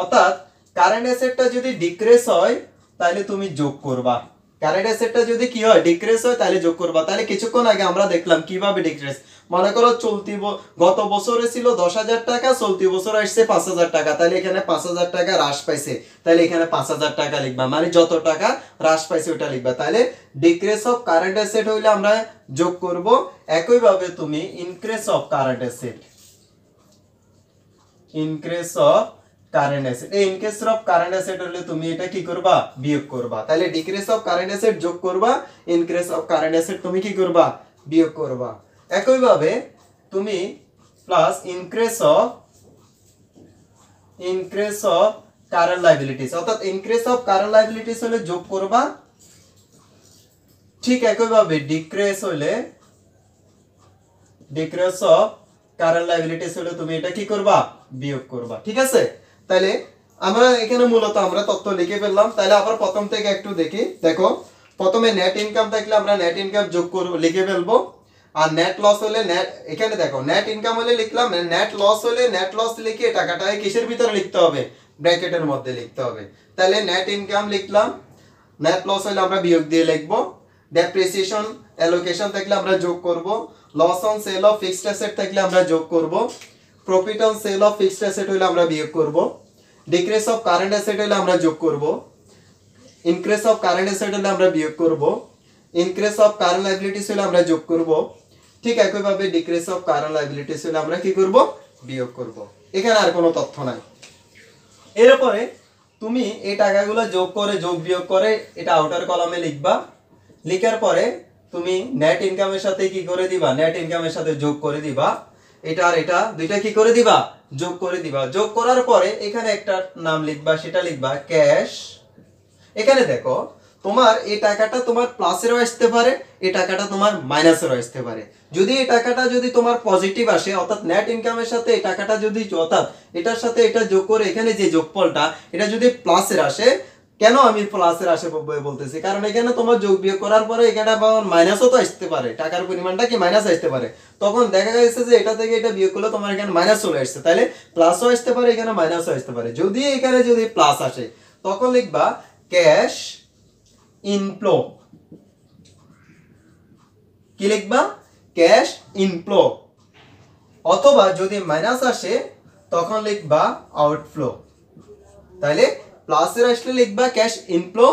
অর্থাৎ কারেন্ট অ্যাসেটটা যদি ডিক্রিজ হয় তাহলে তুমি যোগ করবা। কারেন্ট অ্যাসেটটা যদি কি হয়? ডিক্রিজ হয়, তাহলে যোগ করবা। তাহলে কিছুক্ষণ আগে আমরা দেখলাম কিভাবে ডিক্রিজ। মনে করো গত বছরে ছিল 10,000 টাকা, চলতি বছর আসছে 5,000 টাকা, তাহলে এখানে 5,000 টাকা হ্রাস পাইছে, তাহলে এখানে 5,000 টাকা লিখবা, মানে যত টাকা হ্রাস পাইছে ওটা লিখবা। তাহলে ডিক্রিজ অফ কারেন্ট অ্যাসেট হইলে আমরা যোগ করব। একইভাবে তুমি ইনক্রিজ অফ কারেন্ট অ্যাসেট। এই ইনক্রিজ অফ কারেন্ট অ্যাসেট হলে তুমি এটা কি করবা, বিয়োগ করবা। তাহলে ডিক্রিজ অফ কারেন্ট অ্যাসেট যোগ করবা, ইনক্রিজ অফ কারেন্ট অ্যাসেট তুমি কি করবা, বিয়োগ করবা। একই ভাবে তুমি plus increase of current liabilities, অর্থাৎ ইনক্রিজ অফ কারেন্ট লায়াবিলিটিস হলে যোগ করবা, ঠিক একই ভাবে ডিক্রিজ অফ কারেন্ট লায়াবিলিটিস হলে তুমি এটা কি করবা, বিয়োগ করবা। ঠিক আছে, তাহলে আমরা এখানে মূলত আমরা তথ্য লিখে ফেললাম। তাহলে আবার প্রথম থেকে একটু দেখি। দেখো, প্রথমে নেট ইনকাম থাকলে আমরা নেট ইনকাম যোগ করব, লিখে ফেলবো। আর নেট লস হলে নেট, এখানে দেখো নেট ইনকাম হলে লিখলাম, নেট লস হলে নেট লস লিখে টাকাটা কিসের ভিতরে লিখতে হবে, ব্র্যাকেটের মধ্যে লিখতে হবে। তাহলে নেট ইনকাম লিখলাম, নেট লস হলে আমরা বিয়োগ দিয়ে লিখবো। ডেপ্রিসিয়েশন অ্যালোকেশন থাকলে আমরা যোগ করব। Loss on sale of fixed asset থাকলে আমরা যোগ করব। Profit on sale of fixed asset হলে আমরা বিয়োগ করব। ডিক্রিজ অফ কারেন্ট অ্যাসেট হলে আমরা যোগ করব। ইনক্রিজ অফ কারেন্ট অ্যাসেট হলে আমরা বিয়োগ করব। ইনক্রিজ অফ কারেন্ট লায়াবিলিটিস হলে আমরা যোগ করব। ঠিক একইভাবে ডিক্রিজ অফ কারেন্ট লায়াবিলিটিস হলে আমরা কি করব, বিয়োগ করব। এখানে আর কোনো তথ্য নাই। এরপরে তুমি এই টাকাগুলো যোগ করে যোগ বিয়োগ করে এটা আউটার কলামে লিখবা। লিখার পরে তুমি নেট ইনকামের সাথে কি করে দিবা, নেট ইনকামের সাথে যোগ করে দিবা। এটা আর এটা দুইটা কি করে দিবা, যোগ করে দিবা। যোগ করার পরে এখানে একটা নাম লিখবা, সেটা লিখবা ক্যাশ। এখানে দেখো তোমার এই টাকাটা তোমার প্লাসেরও আসতে পারে, এই টাকাটা তোমার মাইনাসেরও আসতে পারে। যদি এই টাকাটা যদি তোমার পজিটিভ আসে, অর্থাৎ নেট ইনকামের সাথে এই টাকাটা যদি, অর্থাৎ এটার সাথে এটা যোগ করে এখানে যে যোগফলটা এটা যদি প্লাসের আসে, কেন আমি প্লাসের আসে বলতেছি, কারণ এখানে তোমার যোগ বিয়োগ করার পরে এখানে মাইনাসও তো আসতে পারে, টাকার পরিমাণটা কি মাইনাস আসতে পারে। তখন দেখা গেছে যে এটা থেকে এটা বিয়োগ করলে তোমার এখানে মাইনাস চলে আসছে, তাহলে প্লাসও আসতে পারে, এখানে মাইনাসও আসতে পারে। যদি এখানে যদি প্লাস আসে তখন লিখবা ক্যাশ ইনফ্লো। কি লিখবা, ক্যাশ ইনফ্লো। অথবা যদি মাইনাস আসে তখন লিখবা আউটফ্লো। তাহলে প্লাসের আসলে লিখবা ক্যাশ ইনফ্লো,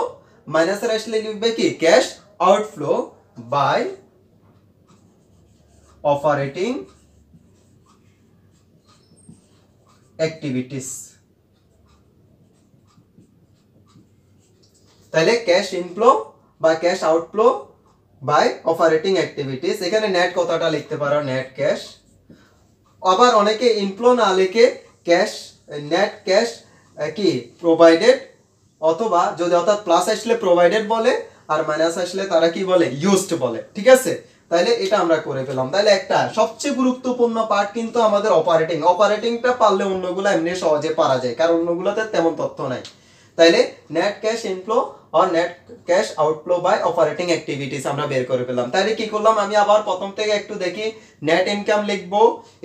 মাইনাসের আসলে লিখবে কি cash outflow by operating activities. তাহলে ক্যাশ ইনফ্লো বা cash outflow by operating activities. এখানে নেট কথাটা লিখতে পারো, নেট ক্যাশ। আবার অনেকে ইনফ্লো না লিখে ক্যাশ, নেট ক্যাশ কি প্রোভাইডেড, অথবা যদি অর্থাৎ প্লাস আসলে প্রোভাইডেড বলে আর মাইনাস আসলে তারা কি বলে, ইউজড বলে। ঠিক আছে, তাহলে এটা আমরা করে ফেলাম। তাহলে একটা সবচেয়ে গুরুত্বপূর্ণ পার্ট কিন্তু আমাদের অপারেটিং। অপারেটিংটা পারলে অন্যগুলো এমনি সহজে পারা যায়, কারণ অন্যগুলোতে তেমন তথ্য নাই। তাইলে নেট ক্যাশ ইনফ্লো আর net cash outflow by operating activities আমরা বের করে ফেললাম। তাইলে কি করলাম, আমি আবার প্রথম থেকে একটু দেখি। নেট ইনকাম লিখবো,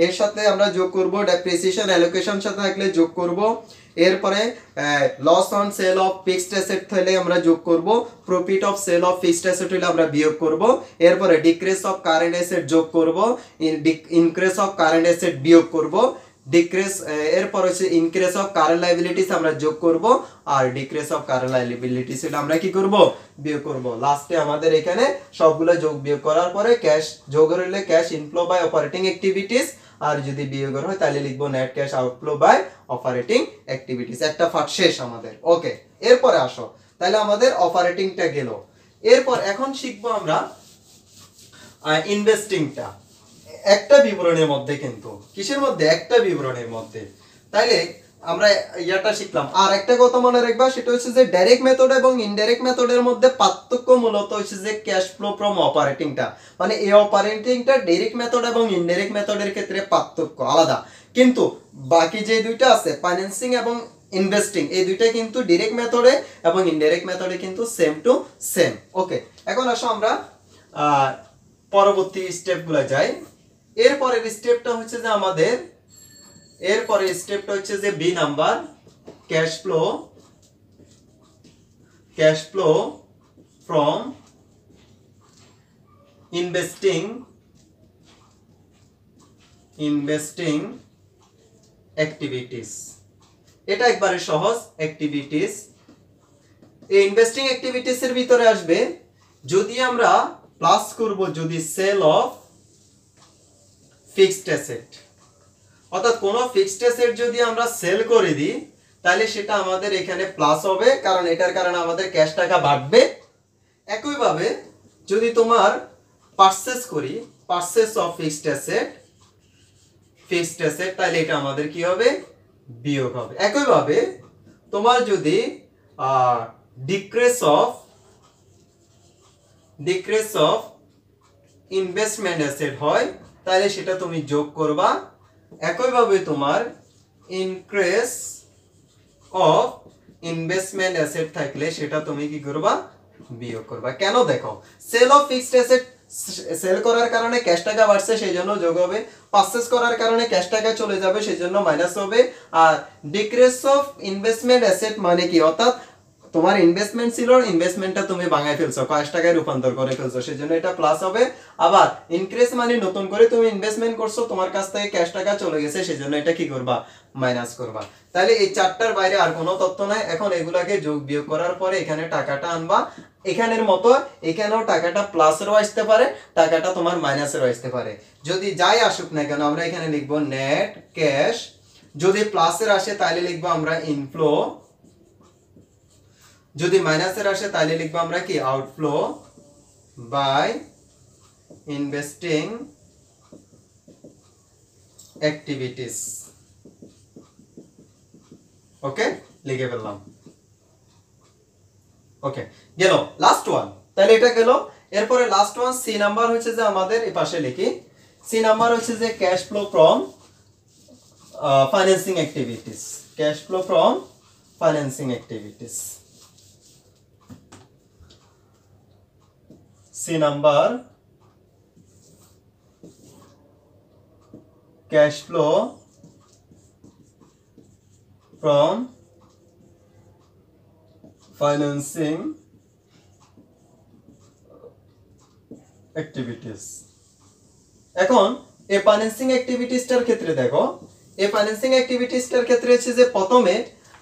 এর সাথে আমরা যোগ করব ডেপ্রিসিয়েশন অ্যালোকেশন সাথে থাকলে যোগ করব। এরপরে loss on sale of fixed asset হলে আমরা যোগ করব, profit of sale of fixed asset হলে আমরা বিয়োগ করব। এরপরে ডিক্রিজ অফ কারেন্ট অ্যাসেট যোগ করব, ইনক্রিজ অফ কারেন্ট অ্যাসেট বিয়োগ করব। ডিক্রিজ, এরপর হচ্ছে ইনক্রিজ অফ কারেন্ট লায়াবিলিটিস আমরা যোগ করব, আর ডিক্রিজ অফ কারেন্ট লায়াবিলিটিস হলে আমরা কি করব, বিয়োগ করব। লাস্টে আমাদের এখানে সবগুলো যোগ বিয়োগ করার পরে ক্যাশ যোগ হলে cash inflow by operating activities, আর যদি বিয়োগ হয় তাহলে লিখবো net cash outflow by operating activities. একটা পার্ট শেষ আমাদের। ওকে, এরপরে আসো, তাহলে আমাদের অপারেটিংটা গেল। এরপর এখন শিখবো আমরা ইনভেস্টিংটা, একটা বিবরণের মধ্যে, কিন্তু কিসের মধ্যে, একটা বিবরণের মধ্যে। তাইলে আমরা ইয়াটা শিখলাম। আর একটা কথা মনে রাখবা, সেটা হচ্ছে যে ডাইরেক্ট মেথড এবং ইনডাইরেক্ট মেথডের মধ্যে পার্থক্য মূলত হচ্ছে যে ক্যাশ ফ্লো ফ্রম অপারেটিংটা, মানে এই অপারেটিংটা ডাইরেক্ট মেথড এবং ইনডাইরেক্ট মেথডের ক্ষেত্রে পার্থক্য আলাদা। কিন্তু বাকি যে দুইটা আছে, ফাইন্যান্সিং এবং ইনভেস্টিং, এই দুইটা কিন্তু ডাইরেক্ট মেথডে এবং ইনডাইরেক্ট মেথডে কিন্তু সেম টু সেম। ওকে, এখন আসো আমরা পরবর্তী স্টেপগুলো যাই। এরপরের স্টেপটা হচ্ছে যে আমাদের, এরপরের স্টেপটা হচ্ছে যে B number, cash flow from investing activities. এটা একবারে সহজ অ্যাক্টিভিটিস। এই ইনভেস্টিং অ্যাক্টিভিটিস এর ভিতরে আসবে যদি আমরা প্লাস করব, যদি সেল অফ ফিক্সড অ্যাসেট, অর্থাৎ কোন ফিক্সড অ্যাসেট যদি আমরা সেল করে দিই তাহলে সেটা আমাদের এখানে প্লাস হবে, কারণ এটার কারণে আমাদের ক্যাশ টাকা বাড়বে। একইভাবে যদি তোমার পারচেজ করি, পারচেজ অফ ফিক্সড অ্যাসেট, তাহলে এটা আমাদের কি হবে, বিয়োগ হবে। একইভাবে তোমার যদি ডিক্রিজ অফ ইনভেস্টমেন্ট অ্যাসেট হয় তাহলে সেটা তুমি যোগ করবা। একইভাবে তোমার ইনক্রিজ অফ ইনভেস্টমেন্ট অ্যাসেট থাকলে সেটা তুমি কি করবা, বিয়োগ করবা। কেন দেখো, sale of fixed asset, sale করার কারণে ক্যাশ টাকা বাড়ছে সেই জন্য যোগ হবে, পারচেজ করার কারণে ক্যাশ টাকা চলে যাবে সেই জন্য মাইনাস হবে। আর ডিক্রিজ অফ ইনভেস্টমেন্ট অ্যাসেট মানে কি, অর্থাৎ তোমার ইনভেস্টমেন্ট ছিল, ইনভেস্টমেন্টটা তুমি ভাঙায় ফেলছো, ক্যাশ টাকায় রূপান্তর করে ফেলছো, সেজন্য এটা প্লাস হবে। আবার ইনক্রিজ মানে নতুন করে তুমি ইনভেস্টমেন্ট করছো, তোমার কাছ থেকে ক্যাশ টাকা চলে গেছে সেজন্য এটা কি করবা, মাইনাস করবা। তাহলে এই চারটার বাইরে আর কোনো তথ্য নাই। এখন এগুলাকে যোগ বিয়োগ করার পরে এখানে টাকাটা আনবা, এখানের মতো এখানেও টাকাটা প্লাসেরও আসতে পারে, টাকাটা তোমার মাইনাসেরও আসতে পারে। যদি যাই আসুক না কেন আমরা এখানে লিখবো নেট ক্যাশ, যদি প্লাসের আসে তাহলে লিখবো আমরা ইনফ্লো, যদি মাইনাসের আসে তাহলে লিখবো আমরা কি, আউটফ্লো বাই ইনভেস্টিং অ্যাক্টিভিটিস। ওকে, লিখে ফেললাম। ওকে, গেল লাস্ট ওয়ান, তাহলে এটা গেল। এরপরে লাস্ট ওয়ান সি নাম্বার হচ্ছে যে আমাদের এই পাশে লিখি, সি নাম্বার হচ্ছে যে cash flow from financing activities, cash flow from financing activities. C number cash flow from financing activities। এখন এই ফাইন্যান্সিং অ্যাক্টিভিটিসটার ক্ষেত্রে দেখো, এই ফাইন্যান্সিং অ্যাক্টিভিটিসটার ক্ষেত্রে হচ্ছে যে প্রথমে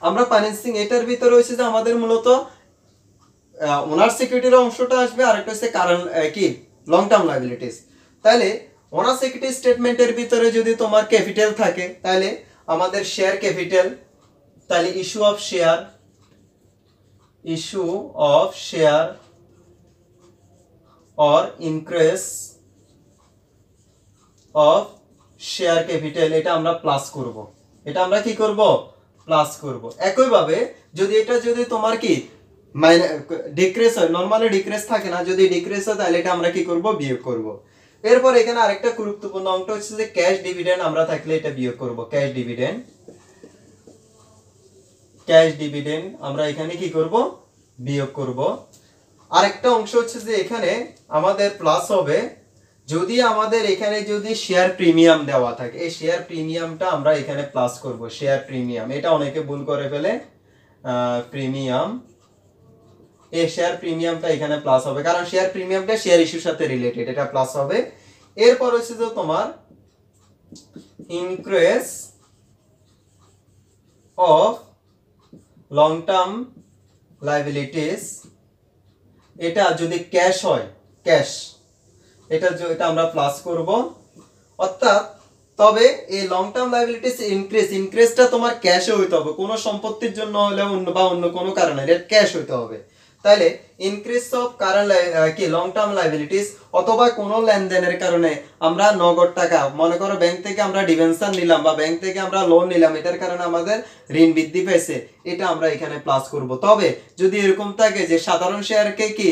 আমরা ফাইন্যান্সিং, এটার ভিতরে হচ্ছে যে আমাদের মূলত ওনার সিকিউরিটির অংশটা আসবে, আর একটা হচ্ছে কারেন্ট কি লং টার্ম লায়াবিলিটিস। তাহলে ওনার সিকিউরিটি স্টেটমেন্টের ভিতরে যদি তোমার ক্যাপিটাল থাকে তাহলে আমাদের শেয়ার ক্যাপিটাল, তাহলে issue of share or increase of share capital, এটা আমরা প্লাস করব, এটা আমরা কি করব, প্লাস করব। একইভাবে যদি এটা যদি তোমার কি ডিক্রিজ হয়, নরমালি ডিক্রিজ থাকে না, যদি ডিক্রিজ হয় তাহলে এটা আমরা কি করব, বিয়োগ করব। এরপর এখানে আরেকটা গুরুত্বপূর্ণ অংশ হচ্ছে যে ক্যাশ ডিভিডেন্ড আমরা থাকলে এটা বিয়োগ করব, ক্যাশ ডিভিডেন্ড আমরা এখানে কি করব, বিয়োগ করব। আরেকটা অংশ হচ্ছে যে এখানে আমাদের প্লাস হবে যদি আমাদের এখানে যদি শেয়ার প্রিমিয়াম দেওয়া থাকে, এই শেয়ার প্রিমিয়ামটা আমরা এখানে প্লাস করব, শেয়ার প্রিমিয়াম, এটা অনেকে ভুল করে ফেলে, প্রিমিয়াম, এই শেয়ার প্রিমিয়ামটা এখানে প্লাস হবে কারণ শেয়ার প্রিমিয়ামটা শেয়ার ইস্যুর সাথে রিলেটেড, এটা প্লাস হবে। এরপর হচ্ছে যে তোমার increase of long term liabilities, এটা যদি ক্যাশ হয়, ক্যাশ, এটা আমরা প্লাস করব। অর্থাৎ তবে এই লং টার্ম লায়াবিলিটিস ইনক্রিজটা তোমার ক্যাশে হইতে হবে, কোনো সম্পত্তির জন্য হলে বা অন্য কোনো কারণে এটা ক্যাশ হইতে হবে। তাহলে ইনক্রিজ অফ কারেন্ট কি লং টার্ম লায়াবিলিটিস, অথবা কোনো লেনদেনের কারণে আমরা নগদ টাকা, মনে করো ব্যাংক থেকে আমরা ডিবেঞ্চার নিলাম বা ব্যাংক থেকে আমরা লোন নিলাম, এটার কারণে আমাদের ঋণ বৃদ্ধি পেয়েছে, এটা আমরা এখানে প্লাস করব। তবে যদি এরকম থাকে যে সাধারণ শেয়ারকে কি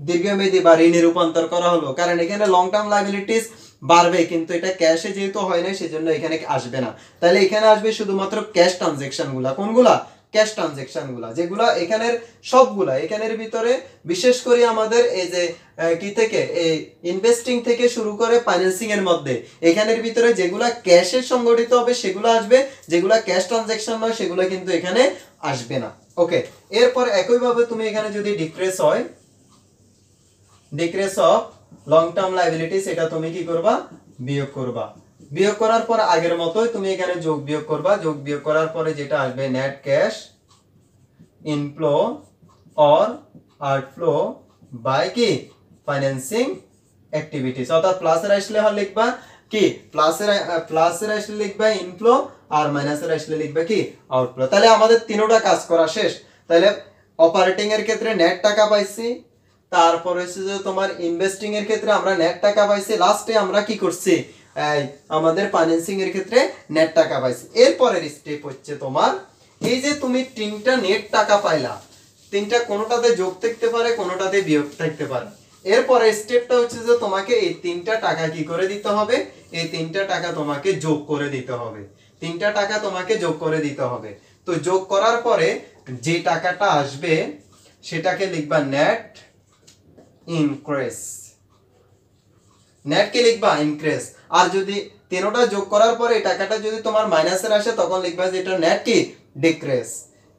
দীর্ঘমেয়াদী বা ঋণে রূপান্তর করা হলো, কারণ এখানে লং টার্ম লায়াবিলিটিস বাড়বে কিন্তু এটা ক্যাশে যেহেতু হয় না সেজন্য এখানে আসবে না, তাহলে এখানে আসবে শুধুমাত্র ক্যাশ ট্রানজাকশন গুলা। কোনগুলা? ক্যাশ ট্রানজাকশন গুলা, যেগুলা এখানের সবগুলা, এখানের ভিতরে বিশেষ করে আমাদের এই যে কি থেকে এই ইনভেস্টিং থেকে শুরু করে ফাইন্যান্সিং এর মধ্যে এখানের ভিতরে যেগুলা ক্যাশে সংগঠিত হবে সেগুলো আসবে, যেগুলা ক্যাশ ট্রানজাকশন নয় সেগুলো কিন্তু এখানে আসবে না। ওকে, এরপর একইভাবে তুমি এখানে যদি ডিক্রিজ হয়, decrease of long term liabilities, এটা তুমি কি করবা, বিয়োগ করবা। বিয়োগ করার পর আগের মতোই তুমি এখানে যোগ বিয়োগ করবা, যোগ বিয়োগ করার পরে যেটা আসবে net cash inflow or outflow by কি ফাইন্যান্সিং অ্যাক্টিভিটিস। অর্থাৎ প্লাসের আসলে লিখবা কি প্লাসের আসলে লিখবা ইনফ্লো, আর মাইনাসের আসলে লিখবে কি আউটফ্লো। তাহলে আমাদের তিনটা কাজ করা শেষ। তাহলে অপারেটিং এর ক্ষেত্রে নেট টাকা পাইছি, তারপর হচ্ছে যে তোমার ইনভেস্টিং এর ক্ষেত্রে আমরা নেট টাকা পাইছি, লাস্টে আমরা কি করছি আমাদের ফাইন্যান্সিং এর ক্ষেত্রে নেট টাকা পাইছি। এরপরের স্টেপ হচ্ছে তোমার এই যে তুমি তিনটা নেট টাকা পাইলা, তিনটা কোনোটাতে যোগ থাকতে পারে কোনোটাতে বিয়োগ থাকতে পারে। এরপরে স্টেপটা হচ্ছে যে তোমাকে এই তিনটা টাকা কি করে দিতে হবে, এই তিনটা টাকা তোমাকে যোগ করে দিতে হবে, তিনটা টাকা তোমাকে যোগ করে দিতে হবে। তো যোগ করার পরে যে টাকাটা আসবে সেটাকে লিখবা নেট ইনক্রিজ, নেট কি লিখবা ইনক্রিজ। আর যদি তিনটা যোগ করার পরে এই টাকাটা যদি তোমার মাইনাসের আসে তখন লিখবা যে এটা নেট কি ডিক্রিজ।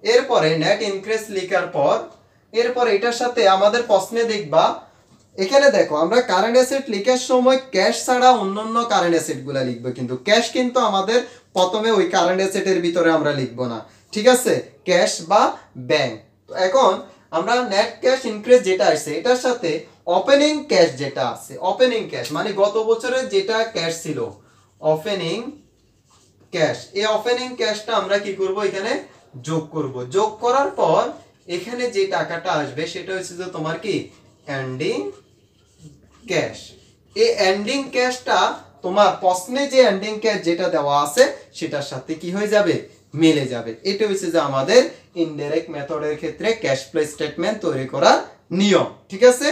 এরপরে নেট ইনক্রিজ লেখার পর এরপর এটার সাথে আমাদের প্রশ্নে দেখবা এখানে দেখো আমরা কারেন্ট অ্যাসেট লেখার সময় ক্যাশ ছাড়া অন্যান্য কারেন্ট অ্যাসেট গুলা লিখবো, কিন্তু ক্যাশ কিন্তু আমাদের প্রথমে ওই কারেন্ট অ্যাসেটের ভিতরে আমরা লিখবো না, ঠিক আছে, ক্যাশ বা ব্যাংক। তো এখন আমরা নেট ক্যাশ ইনক্রিজ যেটা আসছে এটার সাথে ওপেনিং ক্যাশ যেটা আছে, ওপেনিং ক্যাশ মানে গত বছরের যেটা ক্যাশ ছিল ওপেনিং ক্যাশ, এই ওপেনিং ক্যাশটা আমরা কি করব এখানে যোগ করব। যোগ করার পর এখানে যে টাকাটা আসবে সেটা হচ্ছে যে তোমার কি এন্ডিং ক্যাশ। এই এন্ডিং ক্যাশটা তোমার প্রশ্নে যে এন্ডিং ক্যাশ যেটা দেওয়া আছে সেটার সাথে কি হয়ে যাবে মিলে যাবে। এটা হচ্ছে যে আমাদের ইনডাইরেক্ট মেথডের ক্ষেত্রে ক্যাশ ফ্লো স্টেটমেন্ট তৈরি করার নিয়ম, ঠিক আছে।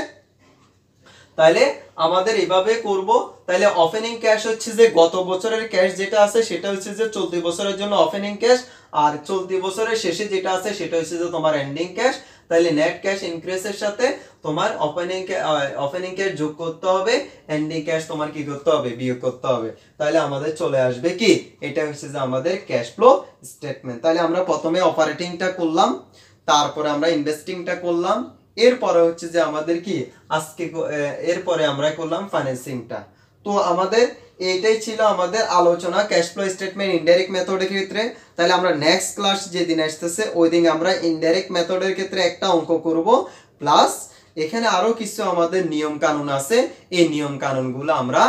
তাহলে আমাদের এইভাবে করব। তাহলে ওপেনিং ক্যাশ হচ্ছে যে গত বছরের ক্যাশ যেটা আছে সেটা হচ্ছে যে চলতি বছরের জন্য ওপেনিং ক্যাশ, আর চলতি বছরের শেষে যেটা আছে সেটা হচ্ছে যে তোমার এন্ডিং ক্যাশ। তাহলে নেট ক্যাশ ইনক্রিজের সাথে তোমার ওপেনিং ক্যাশ যোগ করতে হবে, এন্ডিং ক্যাশ তোমার কি করতে হবে বিয়োগ করতে হবে। তাহলে আমাদের চলে আসবে কি এটা হচ্ছে যে আমাদের ক্যাশ ফ্লো স্টেটমেন্ট। তাহলে আমরা প্রথমে অপারেটিংটা করলাম, তারপরে আমরা ইনভেস্টিংটা করলাম, এরপরে হচ্ছে যে আমাদের কি আজকে এরপরে আমরা করলাম ফাইন্যান্সিংটা। তো আমাদের এইটাই ছিল আমাদের আলোচনা ক্যাশ ফ্লো স্টেটমেন্ট ইনডাইরেক্ট মেথডের ক্ষেত্রে। তাহলে আমরা নেক্সট ক্লাস যেদিন আসতেছে ওই দিন আমরা ইনডাইরেক্ট মেথডের ক্ষেত্রে একটা অঙ্ক করব, প্লাস এখানে আরো কিছু আমাদের নিয়ম কানুন আছে, এই নিয়ম কানুনগুলো আমরা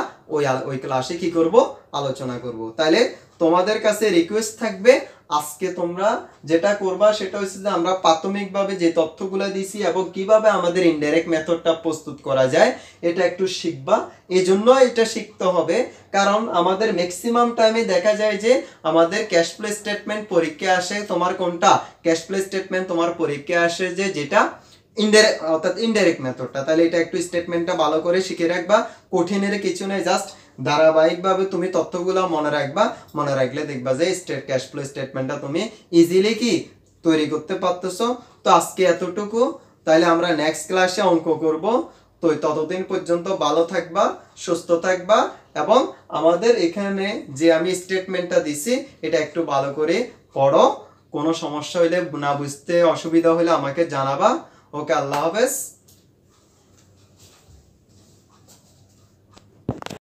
ওই ক্লাসে কি করব আলোচনা করব। তাহলে তোমাদের কাছে রিকোয়েস্ট থাকবে আজকে তোমরা যেটা করবা সেটা হচ্ছে যে আমরা প্রাথমিকভাবে যে তথ্যগুলো দিছি এবং কিভাবে আমাদের ইনডাইরেক্ট মেথডটা প্রস্তুত করা যায় এটা একটু শিখবা। এজন্য এটা শিখতে হবে কারণ আমাদের ম্যাক্সিমাম টাইমে দেখা যায় যে আমাদের ক্যাশ ফ্লো স্টেটমেন্ট পরীক্ষা আসে তোমার কোনটা ক্যাশ ফ্লো স্টেটমেন্ট তোমার পরীক্ষা আসে যে যেটা ইনডাইরেক্ট অর্থাৎ ইনডাইরেক্ট মেথডটা। তাহলে এটা একটু স্টেটমেন্টটা ভালো করে শিখে রাখবা, কঠিনের কিছু নেই, জাস্ট ধারাবাহিকভাবে তুমি তথ্যগুলো মনে রাখবা, মনে রাখলে দেখবা যে ক্যাশ ফ্লো স্টেটমেন্টটা তুমি ইজিলি কি তৈরি করতে পারতেছো। তো আজকে এতটুকু, তাহলে আমরা নেক্সট ক্লাসে অঙ্ক করব। তো ততদিন পর্যন্ত ভালো থাকবা, সুস্থ থাকবা এবং আমাদের এখানে যে আমি স্টেটমেন্টটা দিছি এটা একটু ভালো করে পড়ো। কোনো সমস্যা হলে না বুঝতে অসুবিধা হলে আমাকে জানাবা। ওকে, আল্লাহ হাফেজ।